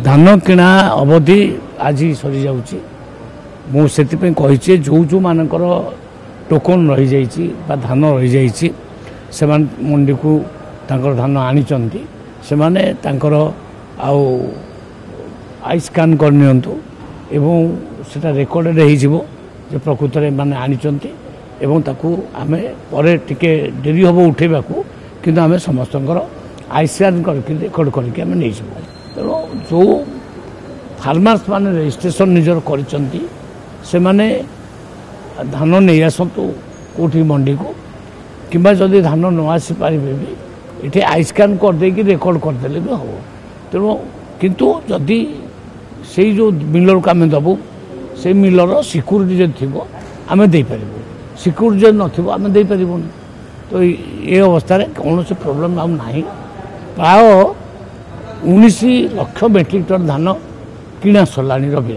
धान किणा अवधि आज सरी जाऊँगी मुझे कही जो जो मानकर टोकन रही जाइए धान रही जाइए से मंडी को धान आनी से आई स्कान करनी एवं सेटा रेकर्डेड हो प्रकृत में माने आनी आम पर टिके डेरी हम उठेबा किंतु आम समस्त आई स्कान करके रेकर्ड करके आम नहीं तेणु जो फार्मर्स माने रजिस्ट्रेशन निजर करिसंती से माने धान नहीं आसतु कौटी मंडी को किंबा जदि धान न आसी पारे भी ये आई स्कान करदे रेकर्ड करदे भी हम तेणु किंतु जदि से जो मिलर को आम दबू से मिलर सिक्यूरीटी जब थी आम देपर सिक्यूरीटी जब न आम देपारूनी तो ये अवस्था कौन से प्रोब्लेम आना प्राय 19 लाख मेट्रिक टन धान किणा सरला रबी।